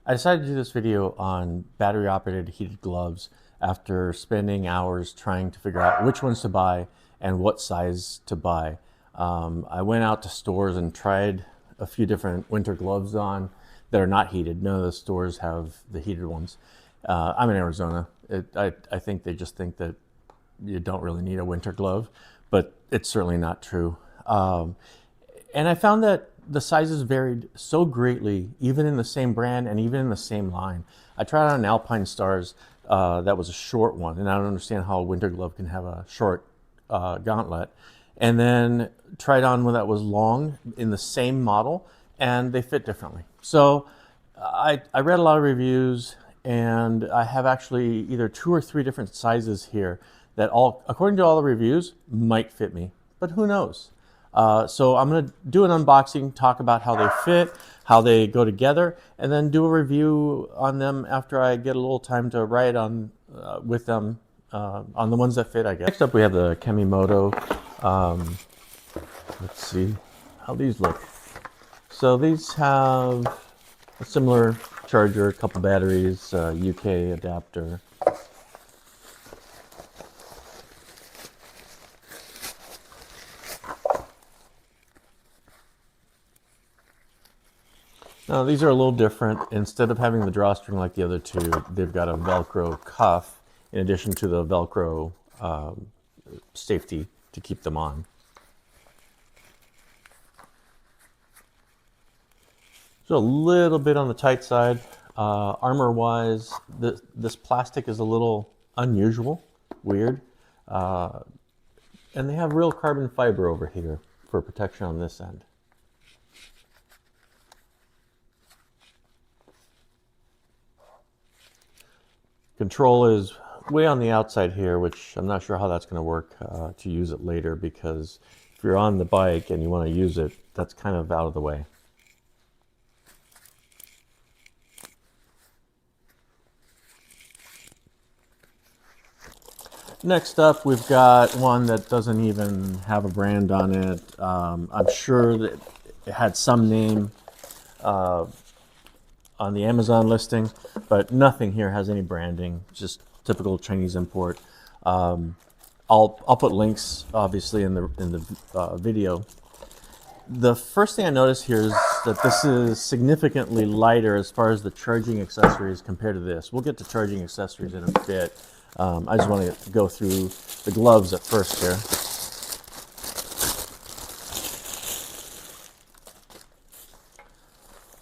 I decided to do this video on battery operated heated gloves after spending hours trying to figure out which ones to buy and what size to buy. I went out to stores and tried a few different winter gloves on that are not heated. None of the stores have the heated ones. I'm in Arizona. I think they just think that you don't really need a winter glove, but it's certainly not true. And I found that the sizes varied so greatly, even in the same brand and even in the same line. I tried on an Alpine Stars that was a short one, and I don't understand how a winter glove can have a short gauntlet. And then tried on one that was long in the same model, and they fit differently. So I read a lot of reviews, and I have actually either 2 or 3 different sizes here that all, according to all the reviews, might fit me, but who knows? So I'm going to do an unboxing, talk about how they fit, how they go together, and then do a review on them after I get a little time to write on with them on the ones that fit, I guess. Next up, we have the Kemimoto. Let's see how these look. So these have a similar charger, a couple batteries, UK adapter. Now these are a little different. Instead of having the drawstring like the other two, they've got a Velcro cuff in addition to the Velcro safety to keep them on. So a little bit on the tight side. Armor-wise, this plastic is a little unusual, weird. And they have real carbon fiber over here for protection on this end. Control is way on the outside here, which I'm not sure how that's going to work to use it later, because if you're on the bike and you want to use it, that's kind of out of the way. Next up, we've got one that doesn't even have a brand on it. I'm sure that it had some name on the Amazon listing, but nothing here has any branding, just typical Chinese import. I'll put links obviously in the video. The first thing I noticed here is that this is significantly lighter as far as the charging accessories compared to this. We'll get to charging accessories in a bit. I just want to go through the gloves at first here.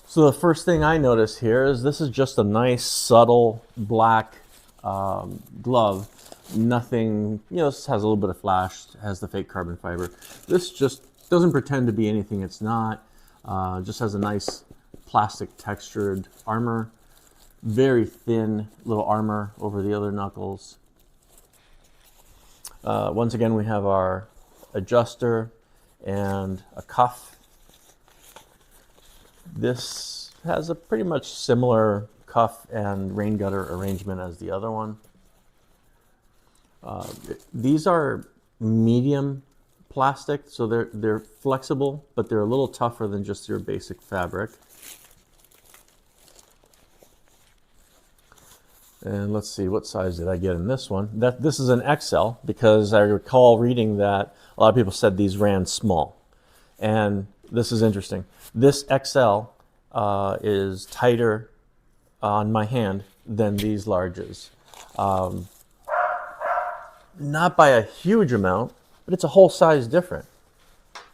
So the first thing I notice here is this is just a nice subtle black glove. Nothing, you know, this has a little bit of flash, has the fake carbon fiber. This just doesn't pretend to be anything it's not. Just has a nice plastic textured armor. Very thin little armor over the other knuckles. Once again, we have our adjuster and a cuff. This has a pretty much similar cuff and rain gutter arrangement as the other one. These are medium plastic, so they're flexible, but they're a little tougher than just your basic fabric. And let's see, what size did I get in this one? This is an XL, because I recall reading that a lot of people said these ran small. And this is interesting. This XL is tighter on my hand than these larges. Not by a huge amount, but it's a whole size different.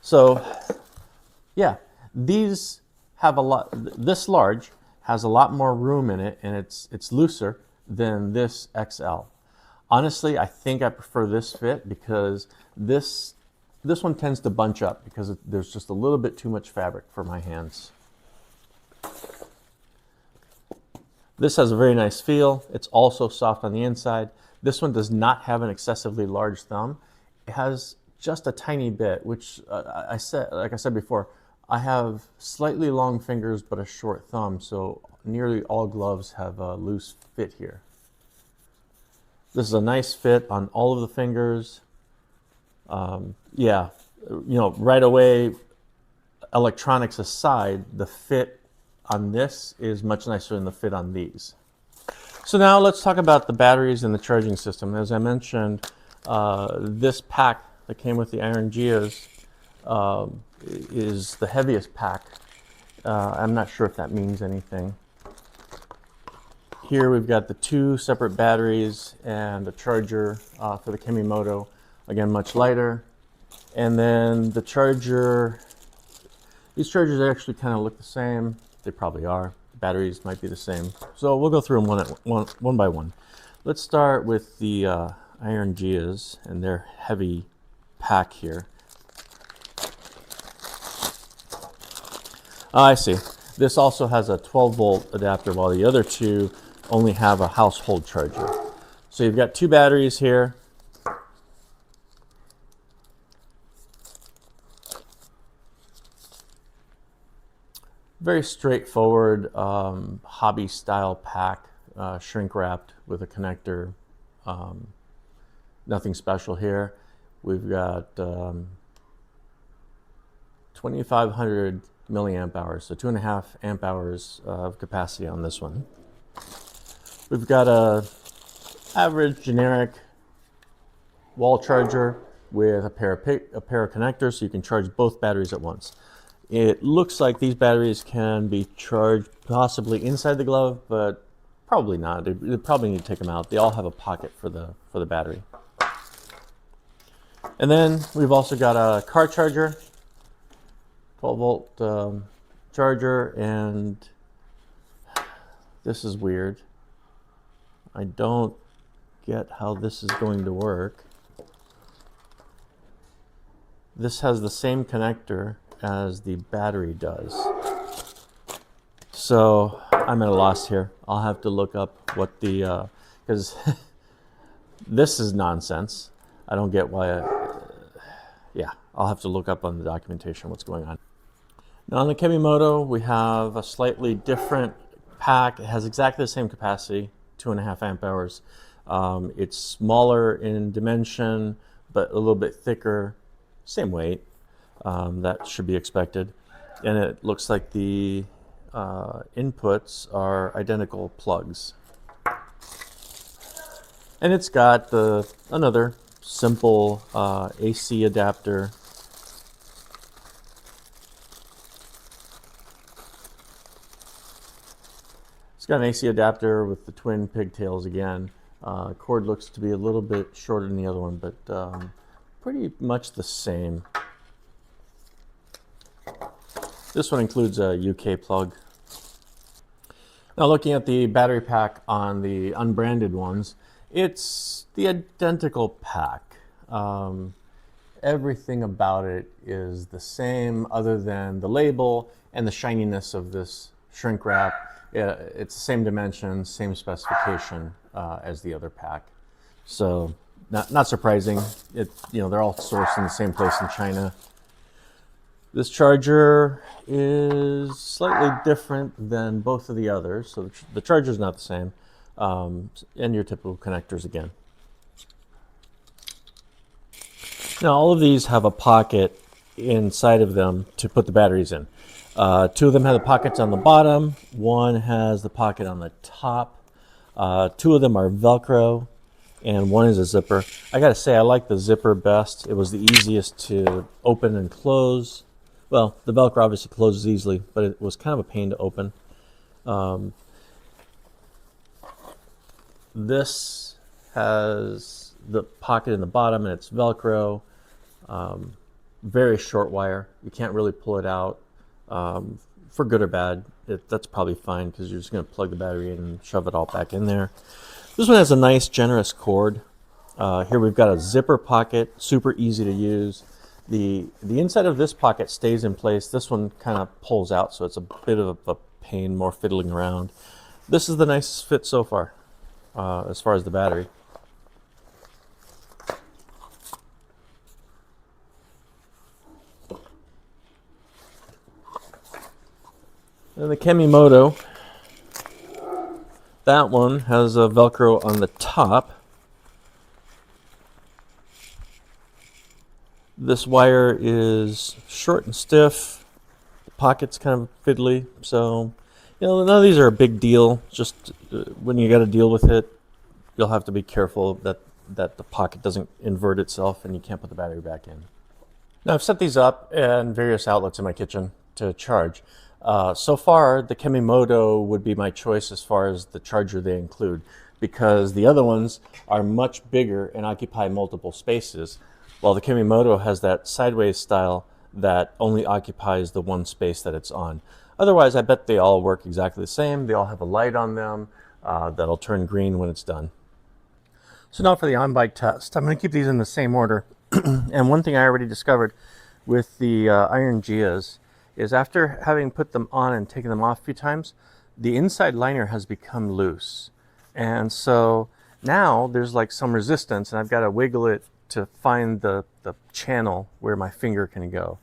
So yeah, these have a lot, this large has a lot more room in it, and it's looser than this XL. Honestly, I think I prefer this fit, because this one tends to bunch up because there's just a little bit too much fabric for my hands. This has a very nice feel. It's also soft on the inside. This one does not have an excessively large thumb. It has just a tiny bit, which like I said before, I have slightly long fingers but a short thumb, so nearly all gloves have a loose fit here. This is a nice fit on all of the fingers. Yeah, you know, right away, electronics aside, the fit on this is much nicer than the fit on these. So now let's talk about the batteries and the charging system. As I mentioned, this pack that came with the Iron Gias is the heaviest pack. I'm not sure if that means anything. Here we've got the 2 separate batteries and a charger for the Kemimoto, again much lighter. And then the charger, these chargers actually kind of look the same. They probably are. The batteries might be the same. So we'll go through them one by one. Let's start with the Iron Gias and their heavy pack here. I see. This also has a 12-volt adapter, while the other 2 only have a household charger. So you've got 2 batteries here. Very straightforward hobby style pack, shrink wrapped with a connector. Nothing special here. We've got 2,500 milliamp hours, so 2.5 amp hours of capacity on this one. We've got a average generic wall charger with a pair of connectors, so you can charge both batteries at once. It looks like these batteries can be charged possibly inside the glove, but probably not. You probably need to take them out. They all have a pocket for the battery. And then we've also got a car charger, 12-volt charger, and this is weird. I don't get how this is going to work. This has the same connector as the battery does. So I'm at a loss here. I'll have to look up what the, because this is nonsense. I don't get why, yeah, I'll have to look up on the documentation what's going on. Now on the Kemimoto, we have a slightly different pack. It has exactly the same capacity, 2.5 amp hours. It's smaller in dimension, but a little bit thicker, same weight. That should be expected. And it looks like the inputs are identical plugs. And it's got another simple AC adapter. It's got an AC adapter with the twin pigtails again. Cord looks to be a little bit shorter than the other one, but pretty much the same. This one includes a UK plug. Now looking at the battery pack on the unbranded ones, it's the identical pack. Everything about it is the same other than the label and the shininess of this shrink wrap. It's the same dimensions, same specification as the other pack. So not surprising. They're all sourced in the same place in China. This charger is slightly different than both of the others, so the charger is not the same, and your typical connectors again. Now all of these have a pocket inside of them to put the batteries in. 2 of them have the pockets on the bottom, 1 has the pocket on the top, 2 of them are Velcro, and 1 is a zipper. I gotta say, I like the zipper best. It was the easiest to open and close. Well, the Velcro obviously closes easily, but it was kind of a pain to open. This has the pocket in the bottom, and it's Velcro. Very short wire. You can't really pull it out. For good or bad, that's probably fine because you're just going to plug the battery in and shove it all back in there. This one has a nice, generous cord. Here we've got a zipper pocket, super easy to use. The inside of this pocket stays in place. This one kind of pulls out, so it's a bit of a pain, more fiddling around. This is the nicest fit so far, as far as the battery. And the Kemimoto, that one has a Velcro on the top. This wire is short and stiff. The pocket's kind of fiddly, so None of these are a big deal. Just when you got to deal with it, you'll have to be careful that the pocket doesn't invert itself and you can't put the battery back in. Now I've set these up in various outlets in my kitchen to charge. So far, the Kemimoto would be my choice as far as the charger they include, because the other ones are much bigger and occupy multiple spaces, while the Kemimoto has that sideways style that only occupies the one space that it's on. Otherwise, I bet they all work exactly the same. They all have a light on them that'll turn green when it's done. So now for the on-bike test. I'm going to keep these in the same order. And one thing I already discovered with the Iron Gias is after having put them on and taken them off a few times, the inside liner has become loose. And so now there's like some resistance and I've got to wiggle it to find the channel where my finger can go.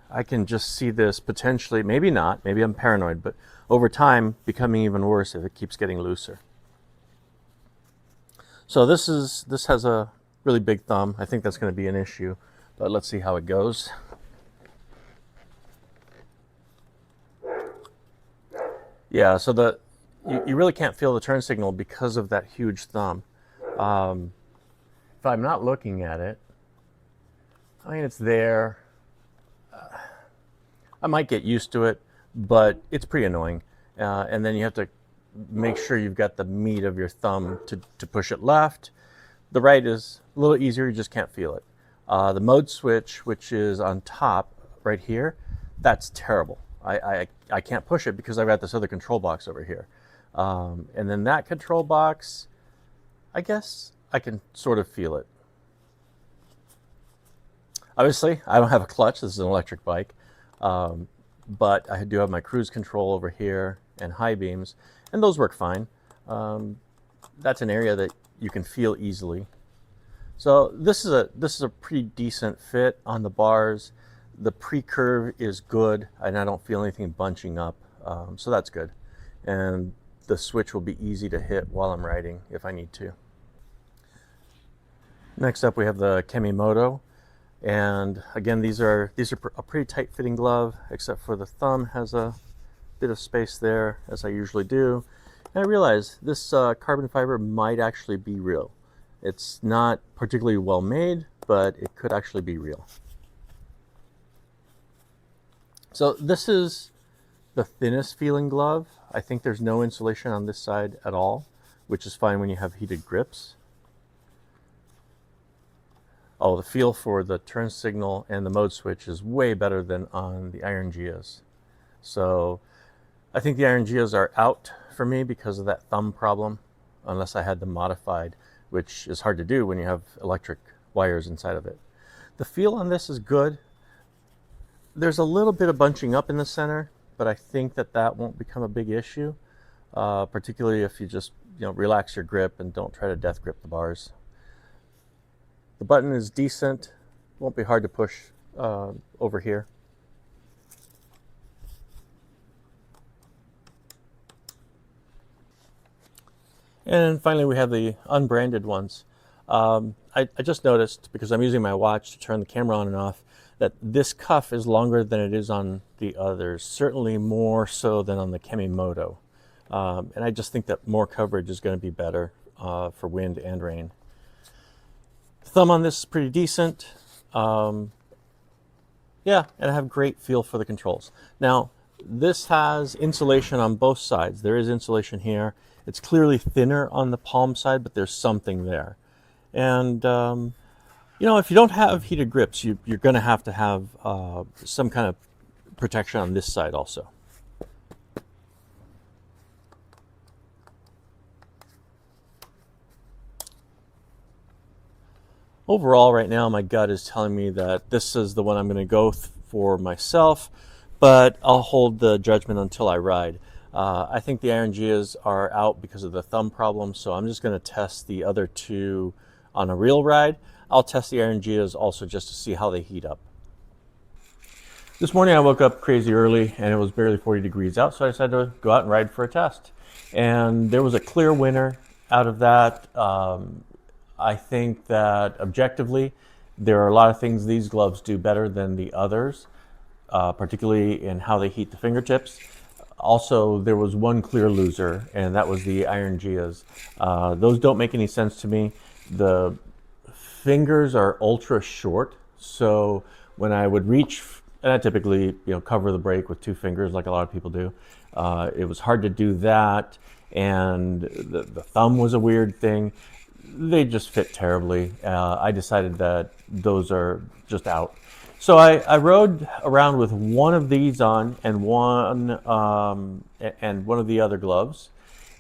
I can just see this potentially, maybe not, maybe I'm paranoid, but over time becoming even worse if it keeps getting looser. So this has a really big thumb. I think that's going to be an issue, but let's see how it goes. Yeah, so you really can't feel the turn signal because of that huge thumb. If I'm not looking at it, I mean, it's there. I might get used to it, but it's pretty annoying. And then you have to make sure you've got the meat of your thumb to push it left. The right is a little easier, you just can't feel it. The mode switch, which is on top right here, that's terrible. I can't push it because I've got this other control box over here. And then that control box, I guess I can sort of feel it. Obviously, I don't have a clutch. This is an electric bike. But I do have my cruise control over here and high beams, and those work fine. That's an area that you can feel easily. So this is a pretty decent fit on the bars. The pre-curve is good, and I don't feel anything bunching up, so that's good. And the switch will be easy to hit while I'm riding if I need to. Next up, we have the Kemimoto. And again, these are a pretty tight fitting glove, except for the thumb has a bit of space there, as I usually do. And I realize this carbon fiber might actually be real. It's not particularly well made, but it could actually be real. So this is the thinnest feeling glove. I think there's no insulation on this side at all, which is fine when you have heated grips. Oh, the feel for the turn signal and the mode switch is way better than on the Iron Gias. So I think the Iron Gias are out for me because of that thumb problem, unless I had them modified, which is hard to do when you have electric wires inside of it. The feel on this is good. There's a little bit of bunching up in the center, but I think that won't become a big issue, particularly if you just relax your grip and don't try to death grip the bars. The button is decent, won't be hard to push over here. And finally we have the unbranded ones. I just noticed, because I'm using my watch to turn the camera on and off, that this cuff is longer than it is on the others, certainly more so than on the Kemimoto. And I just think that more coverage is going to be better for wind and rain. Thumb on this is pretty decent. Yeah, and I have great feel for the controls. Now, this has insulation on both sides. There is insulation here. It's clearly thinner on the palm side, but there's something there. And, if you don't have heated grips, you're going to have some kind of protection on this side also. Overall, right now, my gut is telling me that this is the one I'm going to go for myself, but I'll hold the judgment until I ride. I think the Iron Gias are out because of the thumb problem, so I'm just going to test the other two on a real ride. I'll test the Iron Gias also just to see how they heat up. This morning I woke up crazy early and it was barely 40 degrees out, so I decided to go out and ride for a test. And there was a clear winner out of that. I think that objectively, there are a lot of things these gloves do better than the others. particularly in how they heat the fingertips. Also, there was one clear loser, and that was the iron geas. Those don't make any sense to me. The fingers are ultra short, so when I would reach, and I typically cover the brake with 2 fingers like a lot of people do, it was hard to do that, and the thumb was a weird thing. They just fit terribly. I decided that those are just out. So I rode around with one of these on and one of the other gloves,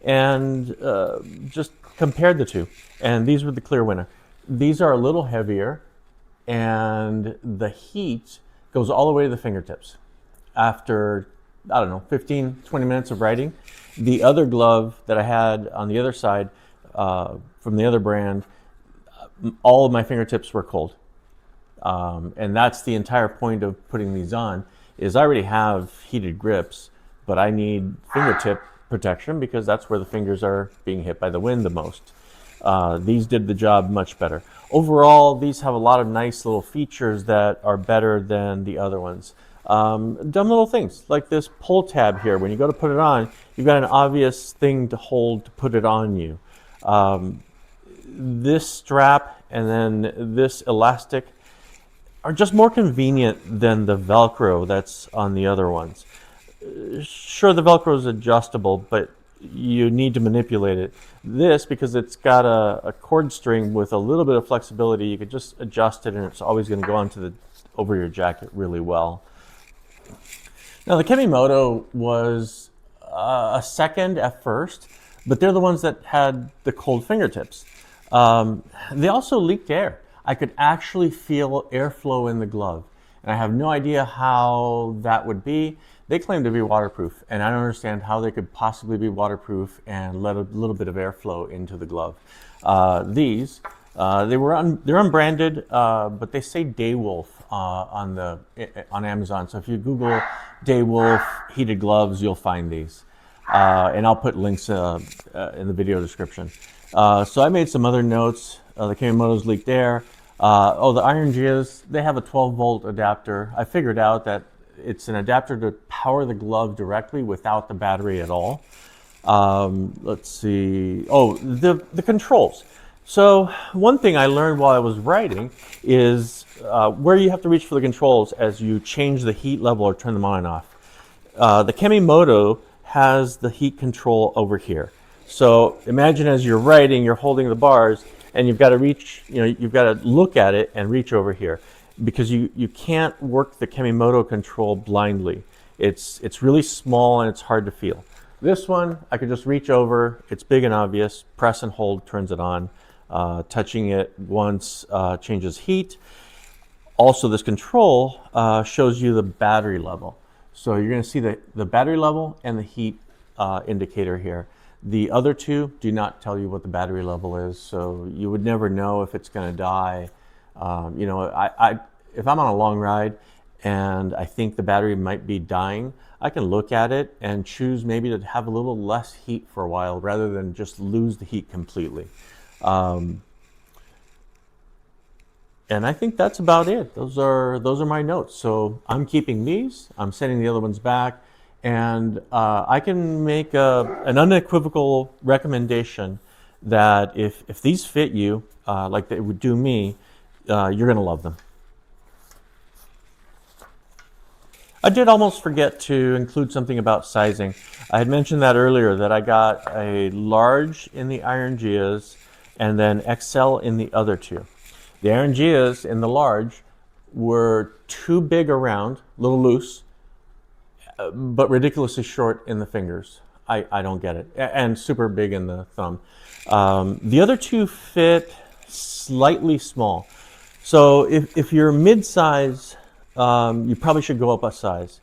and just compared the two. And these were the clear winner. These are a little heavier, and the heat goes all the way to the fingertips. After, I don't know, 15, 20 minutes of riding, the other glove that I had on the other side from the other brand, all of my fingertips were cold. And that's the entire point of putting these on, is I already have heated grips, but I need fingertip protection because that's where the fingers are being hit by the wind the most. These did the job much better. Overall, these have a lot of nice little features that are better than the other ones. Dumb little things like this pull tab here. When you go to put it on, you've got an obvious thing to hold to put it on you. This strap and then this elastic are just more convenient than the Velcro that's on the other ones. Sure, the Velcro is adjustable, but you need to manipulate it. This, because it's got a cord string with a little bit of flexibility, you could just adjust it and it's always going to go over your jacket really well. Now the Kemimoto was a second at first, but they're the ones that had the cold fingertips. They also leaked air. I could actually feel airflow in the glove, and I have no idea how that would be. They claim to be waterproof, and I don't understand how they could possibly be waterproof and let a little bit of airflow into the glove. They're unbranded, but they say Daywolf on Amazon. So if you Google Daywolf heated gloves, you'll find these, and I'll put links in the video description. So I made some other notes. The Kemimoto's leaked air. The iron geas, they have a 12-volt adapter. I figured out that it's an adapter to power the glove directly without the battery at all. Let's see. The controls. So one thing I learned while I was writing is where you have to reach for the controls as you change the heat level or turn them on and off. The Kemimoto has the heat control over here. So imagine as you're writing, you're holding the bars, and you've got to reach, you've got to look at it and reach over here, because you can't work the Kemimoto control blindly. It's really small and it's hard to feel. This one, I could just reach over, it's big and obvious, press and hold turns it on. Touching it once changes heat. Also, this control shows you the battery level. So you're going to see the battery level and the heat indicator here. The other two do not tell you what the battery level is, so you would never know if it's going to die. If I'm on a long ride and I think the battery might be dying, I can look at it and choose maybe to have a little less heat for a while rather than just lose the heat completely. And I think that's about it. Those are my notes. So I'm keeping these. I'm sending the other ones back. And I can make an unequivocal recommendation that if these fit you like they would do me, you're going to love them. I did almost forget to include something about sizing. I had mentioned that earlier, that I got a large in the iron geas and then XL in the other two. The iron geas in the large were too big around, a little loose, but ridiculously short in the fingers. I don't get it. And super big in the thumb. The other two fit slightly small. So if you're mid-size, you probably should go up a size.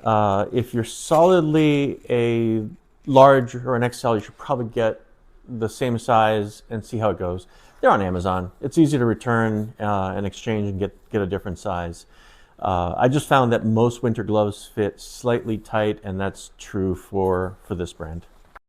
If you're solidly a large or an XL, you should probably get the same size and see how it goes. They're on Amazon. It's easy to return and exchange and get a different size. I just found that most winter gloves fit slightly tight, and that's true for this brand.